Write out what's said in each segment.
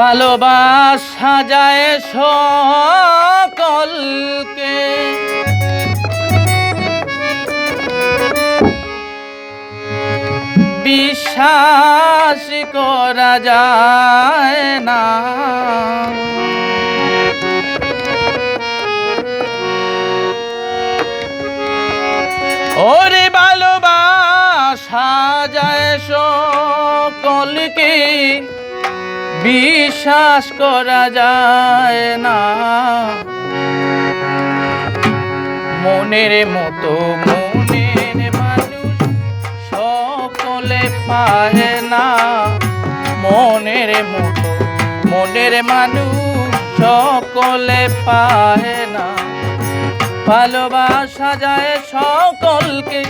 ভালোবাসা যায় সকলকে, বিশ্বাস করা যায় না। ওরে ভালোবাসা যায় সকলকে, বিশ্বাস করা যায় না। মনের মতো মনের মানুষ সকলে পায় না। মনের মতো মনের মানুষ সকলে পায় না। ভালোবাসা যায় সকলকে,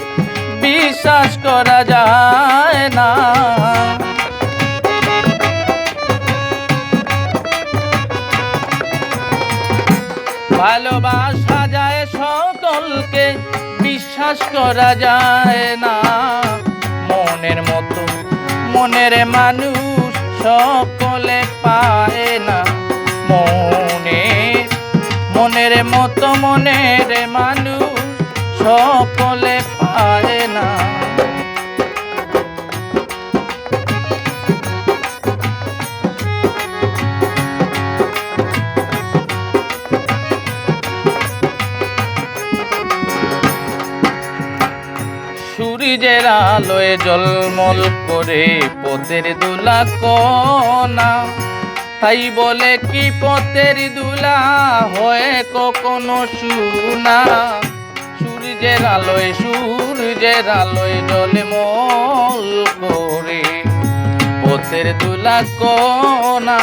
বিশ্বাস করা যায় না। ভালোবাসা যায় সকলকে, বিশ্বাস করা যায় না। মনের মতো মনের মানুষ সকলে পায় না। মনের মতো মনের মানুষ সকলে পায় না। সূর্যের আলোয় ঝলমল করে পথের দুলা কোনা, তাই বলে কি পথের দুলা হয় কখনো সুনা। সূর্যের আলোয় ঝলমল করে পথের দুলা কোনা,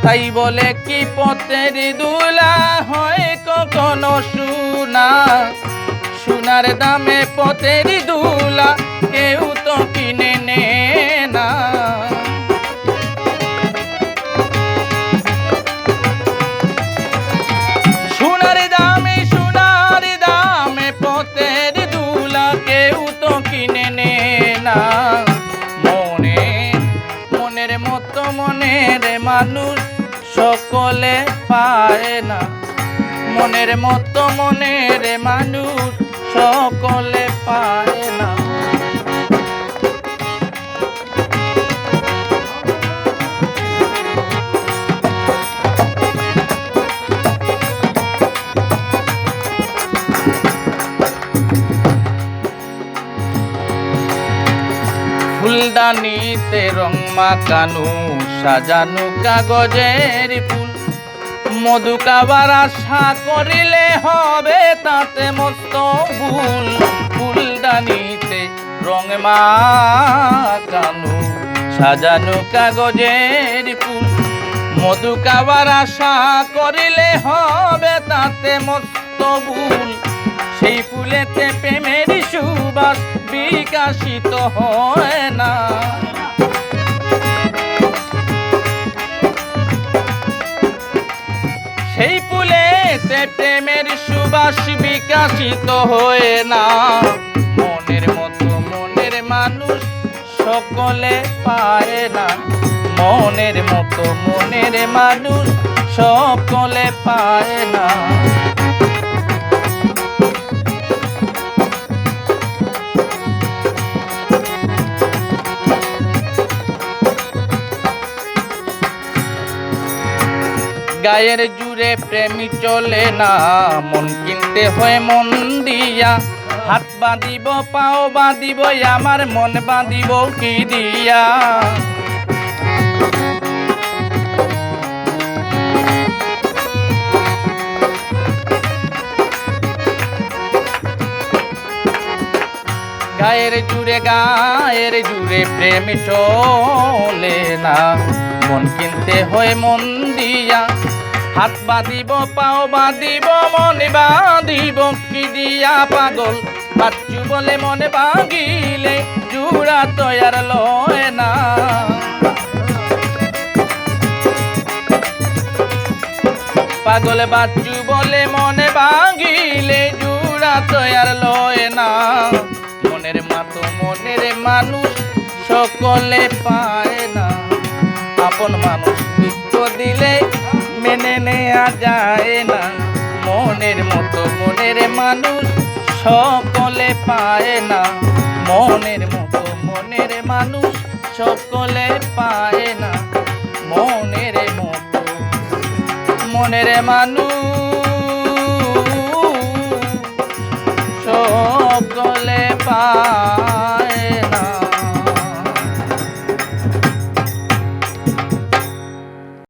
তাই বলে কি পথের দুলা হয় কখনো সুনা। সোনার দামে পথের দুলা কেউ তো কিনে নে না। সোনার দামে পথের দুলা কেউ তো কিনে নে না। মনের মতো মনের মানুষ সকলে পায় না। মনের মতো মনের মানুষ সকলে পায় না। ফুলদানিতে রং মাখানো সাজানো কাগজের ফুল, মধু খাবার আশা করিলে হবে তাতে মস্ত ভুল। ফুলদানিতে রং মাখানো সাজানো কাগজের ফুল, মধু খাবার আশা করিলে হবে তাতে মস্ত ভুল। সেই ফুলেতে প্রেমের সুবাস বিকশিত হয় না। সেই ফুলেতে প্রেমের সুবাস বিকশিত হয় না। মনের মতো মনের মানুষ সকলে পায় না। মনের মতো মনের মানুষ সকলে পায় না। গায়ের জুড়ে প্রেমী চলে না, মন কিনতে হয় মন দিয়া। হাত বাঁধিব পাও বাঁধিব আমার মন বাঁধিব কি দিয়া। গায়ের জুড়ে প্রেম চলে না, মন কিনতে হয় মন দিয়া। হাত বাঁধিব পাও বাঁধিব মন বাঁধিব কি দিয়া। পাগল বাচ্চু বলে মনে ভাঙিলে জুড়া তৈয়ার লয় না। পাগল বাচ্চু বলে মনে ভাঙিলে জুড়া তৈয়ার লয় না। মনের মতো মনের মানুষ সকলে পায় না। আপন মানুষ নেওয়া যায় না, মনের মতো মনের মানুষ সকলে পায় না, মনের মতো মনের মানুষ সকলে পায় না, মনের মতো মনের মানুষ